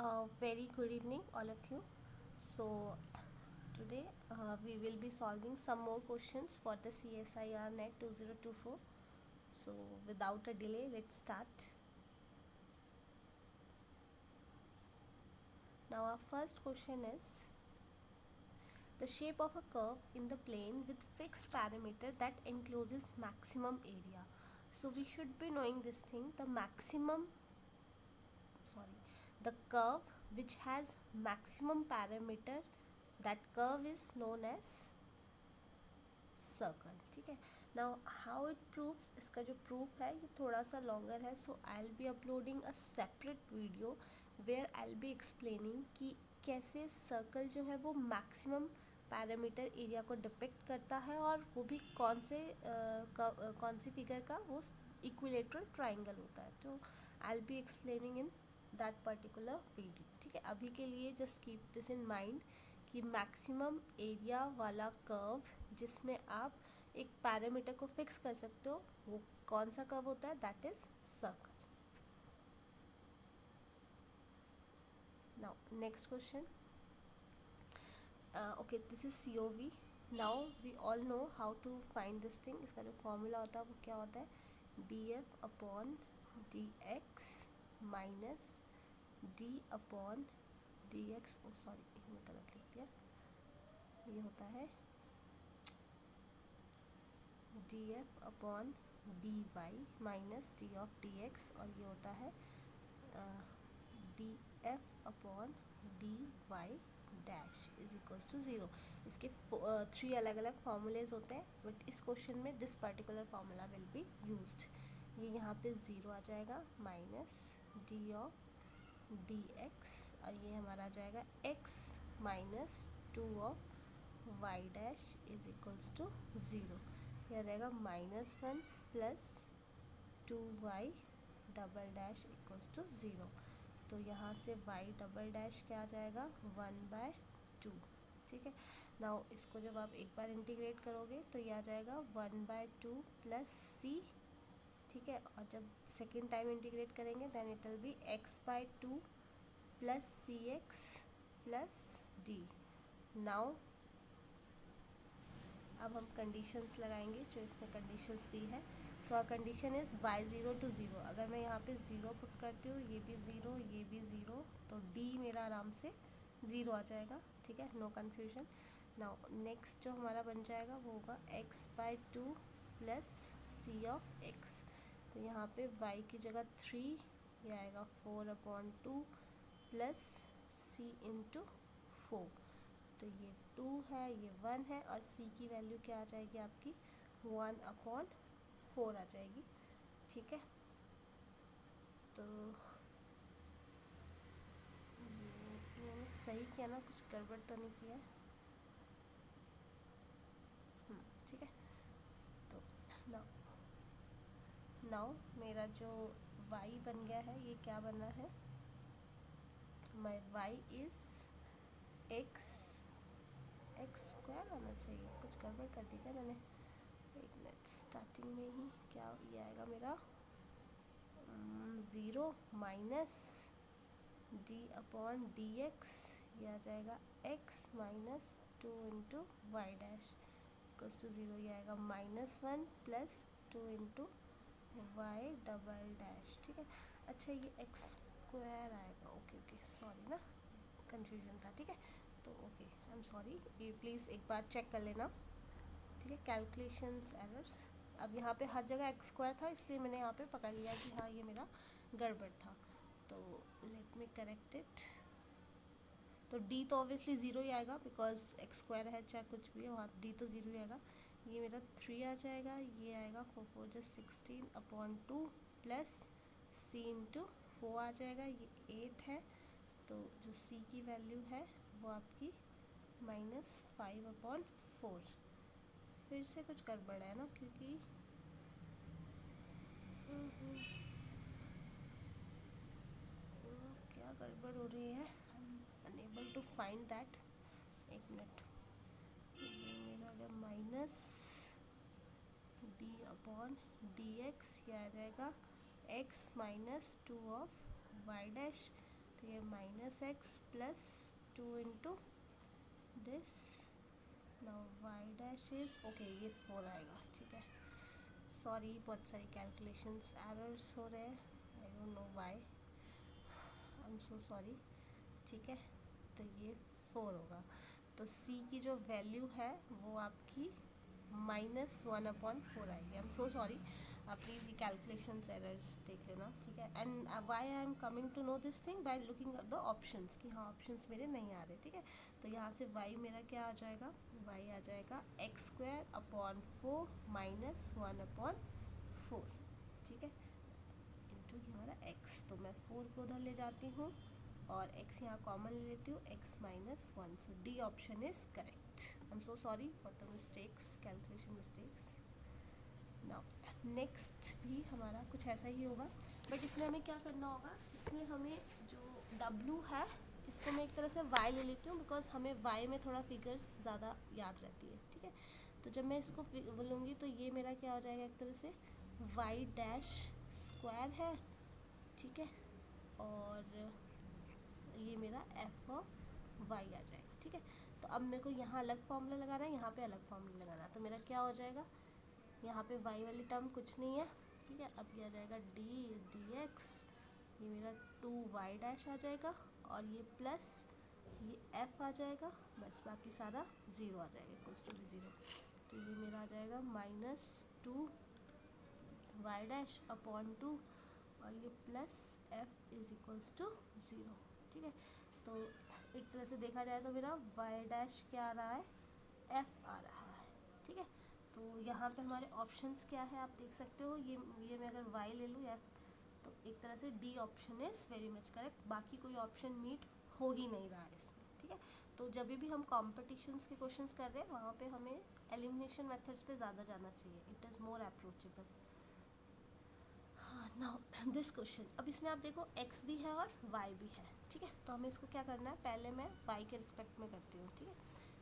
Very good evening, all of you. So, today we will be solving some more questions for the CSIR NET 2024. So, without a delay, let's start. Now, our first question is the shape of a curve in the plane with fixed parameter that encloses maximum area. So, we should be knowing this thing, the curve which has maximum parameter, that curve is known as circle. ठीक है. Now how it proves, इसका जो proof है ये थोड़ा सा longer है, so I will be uploading a separate video where I will be explaining कि कैसे सर्कल जो है वो मैक्सिमम पैरामीटर एरिया को डिपिक्ट करता है और वो भी कौन सी फिगर का, वो इक्विलेटरल ट्राइंगल होता है. तो आई will be explaining in that particular video. ठीक है. अभी के लिए just keep this in mind कि मैक्सिमम एरिया वाला कर्व जिसमें आप एक पैरामीटर को फिक्स कर सकते हो, वो कौन सा कर्व होता है, that is circle. Now next question. Okay, this is COV. Now we all know how to find this thing. इसका जो फॉर्मूला होता है वो क्या होता है, DF upon DX minus D upon DX. Oh sorry, मैंने गलत लिख दिया. ये होता है DF upon DY minus D of DX, और ये होता है DF upon DY dash is equals to 0. इसके 3 अलग अलग फार्मूलेज होते हैं, बट इस क्वेश्चन में this particular formula will be used. ये यहाँ पे 0 आ जाएगा माइनस D ऑफ DX, और ये हमारा आ जाएगा X minus 2 of Y dash is equals to 0. यह रहेगा -1 plus 2y double dash equals to 0. तो यहाँ से y डबल डैश क्या आ जाएगा, 1/2. ठीक है. नाउ इसको जब आप एक बार इंटीग्रेट करोगे तो ये आ जाएगा 1/2 प्लस c. ठीक है. और जब सेकेंड टाइम इंटीग्रेट करेंगे then it will be x/2 plus cx plus d. Now अब हम कंडीशंस लगाएंगे जो इसमें कंडीशंस दी है. So our condition is y0 to 0. अगर मैं यहाँ पे 0 पुट करती हूँ, ये भी 0, ये भी 0, तो d मेरा आराम से 0 आ जाएगा. ठीक है, नो कन्फ्यूजन. नाउ नेक्स्ट जो हमारा बन जाएगा वो होगा x/2 plus c of x. तो यहाँ पे y की जगह 3, ये आएगा 4/2 प्लस c इंटू 4. तो ये 2 है, ये 1 है, और c की वैल्यू क्या आ जाएगी आपकी, 1/4 आ जाएगी. ठीक है. तो मैंने सही किया ना, कुछ गड़बड़ तो नहीं किया. ठीक है. तो नाउ मेरा जो y बन गया है, ये क्या बना है, माई y इज़ एक्स स्क्वायर होना चाहिए. कुछ गड़बड़ कर दी क्या मैंने, एक मिनट. स्टार्टिंग में ही क्या ये आएगा मेरा 0 माइनस d अपॉन dx, ये आ जाएगा x minus 2 into y dash equals to 0. ये आएगा -1 plus 2 into y double dash. ठीक है. अच्छा, ये x स्क्वायर आएगा. ओके ओके, सॉरी ना, कन्फ्यूजन था. ठीक है. तो ओके, आई एम सॉरी. ये प्लीज़ एक बार चेक कर लेना. ठीक है. Calculations errors. अब यहाँ पे हर जगह x स्क्वायर था, इसलिए मैंने यहाँ पे पकड़ लिया कि हाँ ये मेरा गड़बड़ था. तो लेट मी करेक्ट इट. तो d तो ऑब्वियसली 0 ही आएगा, बिकॉज x स्क्वायर है चाहे कुछ भी है, वहाँ d तो 0 ही आएगा. ये मेरा 3 आ जाएगा, ये आएगा 4×16/2 प्लस c इंटू 4 आ जाएगा, ये 8 है. तो जो c की वैल्यू है वो आपकी -5/4. फिर से कुछ गड़बड़ है ना, क्योंकि क्या गड़बड़ हो रही है, अनएबल टू फाइंड दैट. एक मिनट. ये मेरा आ गया माइनस d अपॉन dx, ये आ जाएगा x minus 2 of y dash. तो ये minus x plus 2 into this, now y dash is okay, ये 4 आएगा, ठीक है। सॉरी, बहुत सारी कैलकुलेशंस एरर्स हो रहे हैं, I don't know why, I am so sorry, ठीक है। तो ये 4 होगा, तो c की जो वैल्यू है वो आपकी -1/4 आएगी। आई एम सो सॉरी, आप प्लीज़ ये कैलकुलेशंस एरर्स देख लेना, ठीक है। And why I am coming to know this thing by looking at the options, कि हाँ ऑप्शंस मेरे नहीं आ रहे, ठीक है। तो यहाँ से y मेरा क्या आ जाएगा, y आ जाएगा x²/4 -1/4, ठीक है, इंटू ये हमारा x। तो मैं 4 को उधर ले जाती हूँ और x यहाँ कॉमन ले लेती हूँ, x -1, so D option is correct. I am so sorry for the mistakes, calculation mistakes. Now next भी हमारा कुछ ऐसा ही होगा, बट इसमें हमें क्या करना होगा, इसमें हमें जो W है इसको मैं एक तरह से y ले लेती हूँ, बिकॉज हमें y में थोड़ा फिगर्स ज़्यादा याद रहती है, ठीक है। तो जब मैं इसको बोलूँगी तो ये मेरा क्या हो जाएगा, एक तरह से y डैश स्क्वायर है, ठीक है, और ये मेरा f ऑफ y आ जाएगा, ठीक है। तो अब मेरे को यहाँ अलग फॉर्मूला लगाना है, यहाँ पे अलग फॉर्मूला लगाना है, तो मेरा क्या हो जाएगा, यहाँ पे y वाली टर्म कुछ नहीं है, ठीक है। अब ये आ जाएगा dx, ये मेरा 2y डैश आ जाएगा, और ये प्लस ये f आ जाएगा, बस बाकी सारा 0 आ जाएगा, इक्वल्स टू 0। तो ये मेरा आ जाएगा -2y डैश अपॉन 2, और ये plus f is equals to 0, ठीक है। तो एक तरह से देखा जाए तो मेरा y डैश क्या आ रहा है, f आ रहा है, ठीक है। तो यहाँ पे हमारे ऑप्शंस क्या है आप देख सकते हो, ये मैं अगर y ले लूँ या, तो एक तरह से D option is very much correct, बाकी कोई ऑप्शन मीट हो ही नहीं रहा है इसमें, ठीक है। तो जब भी हम कॉम्पिटिशन्स के क्वेश्चंस कर रहे हैं वहाँ पे हमें एलिमिनेशन मेथड्स पे ज़्यादा जाना चाहिए, it is more approachable. Now this question, अब इसमें आप देखो x भी है और y भी है, ठीक है। तो हमें इसको क्या करना है, पहले मैं y के रिस्पेक्ट में करती हूँ, ठीक है।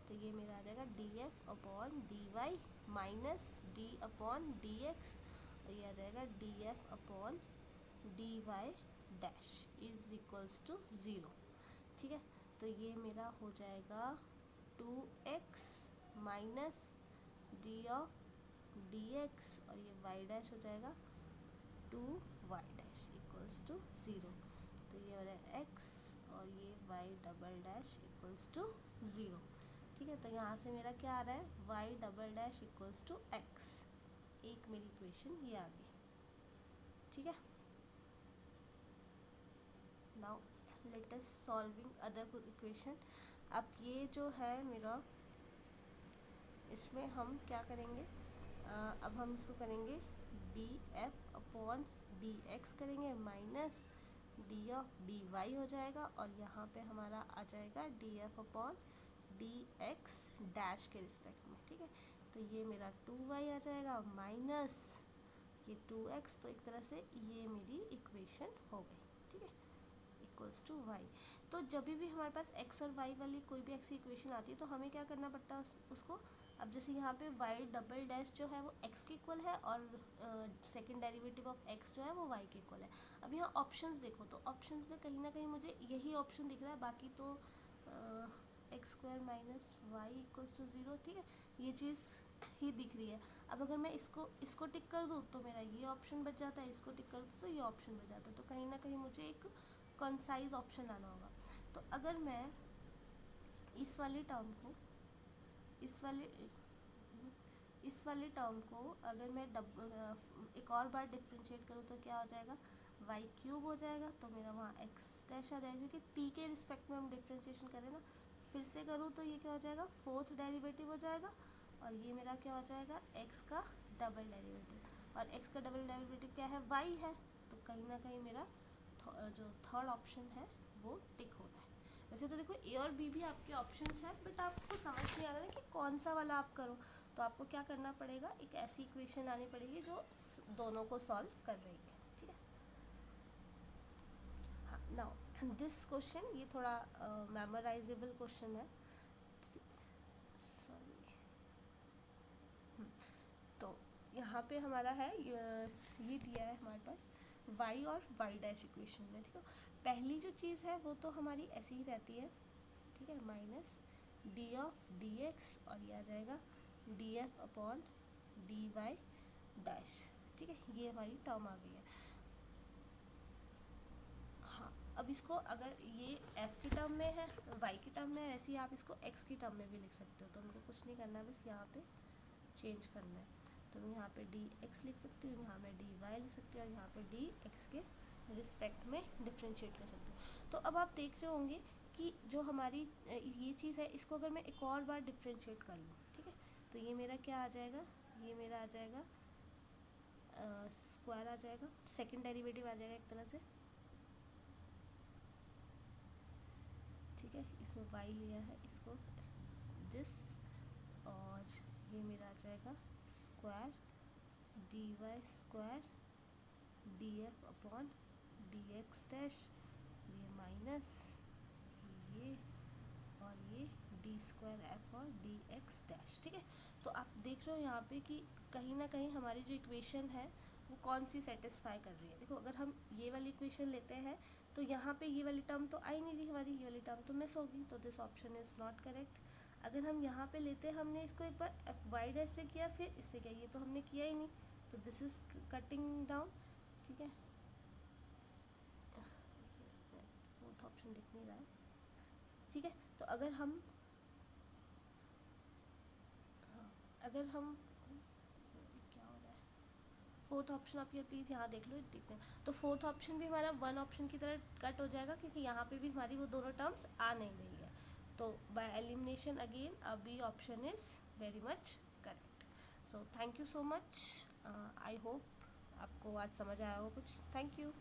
तो ये मेरा आ जाएगा df/dy माइनस d/dx, और ये आ जाएगा df/dy dash is equals to 0, ठीक है। तो ये मेरा हो जाएगा 2x माइनस d/dx, और ये y डैश हो जाएगा 2y डैश इक्वल्स टू 0। तो ये हो रहा है x और ये y double dash equals to 0, ठीक है। तो यहाँ से मेरा क्या आ रहा है, y double dash equals to x, एक मेरी इक्वेशन ये आ गई, ठीक है। Now let us solving other equation. अब ये जो है मेरा, इसमें हम क्या करेंगे, अब हम इसको करेंगे df/dx करेंगे माइनस d/dy हो जाएगा, और यहाँ पे हमारा आ जाएगा df/dx डैश के रिस्पेक्ट में, ठीक है। तो ये मेरा 2y आ जाएगा माइनस ये 2x, तो एक तरह से ये मेरी इक्वेशन हो गई, ठीक है, इक्वल्स टू y। तो जब भी हमारे पास x और y वाली कोई भी ऐसी इक्वेशन आती है तो हमें क्या करना पड़ता है उसको, अब जैसे यहाँ पे y डबल डैश जो है वो x के इक्वल है, और सेकंड डेरिवेटिव ऑफ x जो है वो y के इक्वल है। अब यहाँ ऑप्शंस देखो, तो ऑप्शंस में कहीं ना कहीं मुझे यही ऑप्शन दिख रहा है, बाकी तो x² minus Y equals to 0, ठीक है, ये चीज़ ही दिख रही है। अब अगर मैं इसको टिक कर दूँ तो मेरा ये ऑप्शन बच जाता है, इसको टिक कर दूँ तो ये ऑप्शन बच जाता है, तो कहीं ना कहीं मुझे एक कंसाइज ऑप्शन आना होगा। तो अगर मैं इस वाली टर्म को अगर मैं एक और बार डिफ्रेंशिएट करूँ तो क्या हो जाएगा, y³ हो जाएगा, तो मेरा वहाँ x डैश आ जाएगा, क्योंकि t के रिस्पेक्ट में हम डिफ्रेंशिएशन करें ना। फिर से करूँ तो ये क्या हो जाएगा, फोर्थ डेरिवेटिव हो जाएगा, और ये मेरा क्या हो जाएगा, x का डबल डेरिवेटिव, और x का डबल डेरिवेटिव क्या है, y है, तो कहीं ना कहीं मेरा जो थर्ड ऑप्शन है वो टिक हो रहा है। वैसे तो देखो ए और बी भी आपके ऑप्शंस हैं, बट आपको समझ नहीं आ रहा है कि कौन सा वाला आप करो, तो आपको क्या करना पड़ेगा, एक ऐसी इक्वेशन आनी पड़ेगी जो दोनों को सॉल्व कर रही है, ठीक है। हाँ, नाउ दिस क्वेश्चन ये थोड़ा मेमोराइजेबल क्वेश्चन है, सॉरी। तो यहाँ पे हमारा है ये दिया है हमारे पास वाई और वाई डैश इक्वेशन में, ठीक है। पहली जो चीज़ है वो तो हमारी ऐसी ही रहती है, ठीक है, minus D of D X, और ये आ जाएगा D F upon D Y dash, ठीक है, ये हमारी टर्म आ गई है। हाँ, अब इसको अगर ये f की टर्म में है, y की टर्म में है, ऐसे ही आप इसको x की टर्म में भी लिख सकते हो। तो हमको कुछ नहीं करना है, बस यहाँ पे चेंज करना है। तो मैं यहाँ पे डी एक्स लिख सकती हूँ, यहाँ मैं डी वाई लिख सकती हूँ, और यहाँ पे डी एक्स के रिस्पेक्ट में डिफ्रेंशिएट कर सकती हूँ। तो अब आप देख रहे होंगे कि जो हमारी ये चीज़ है, इसको अगर मैं एक और बार डिफ्रेंशिएट कर लूँ, ठीक है, तो ये मेरा क्या आ जाएगा, ये मेरा आ जाएगा स्क्वायर आ जाएगा, सेकेंड डेरिवेटिव आ जाएगा एक तरह से, ठीक है। इसमें y लिया है, इसको दिस, और ये मेरा आ जाएगा square D Y square D F upon D X dash, ये माइनस ये, और ये डी स्क्वायर एफ और डी एक्स डैश, ठीक है। तो आप देख रहे हो यहाँ पे कि कहीं ना कहीं हमारी जो इक्वेशन है वो कौन सी सेटिस्फाई कर रही है। देखो, अगर हम ये वाली इक्वेशन लेते हैं तो यहाँ पे ये वाली टर्म तो आ ही नहीं रही हमारी, ये वाली टर्म तो मिस होगी, तो this option is not correct. अगर हम यहाँ पे लेते हैं, हमने इसको एक बार एफ वाई डैश से किया, फिर इससे किया, ये तो हमने किया ही नहीं, तो दिस इज़ कटिंग डाउन, ठीक है। फोर्थ ऑप्शन दिख नहीं रहा है, ठीक है। तो अगर हम क्या हो रहा है, फोर्थ ऑप्शन आप ये प्लीज़ यहाँ देख लो, देखते हैं। तो फोर्थ ऑप्शन भी हमारा वन ऑप्शन की तरह कट हो जाएगा, क्योंकि यहाँ पे भी हमारी वो दोनों टर्म्स आ नहीं रही है। तो by elimination again B option is very much correct. So thank you so much, I hope आपको आज समझ आया होगा कुछ। Thank you.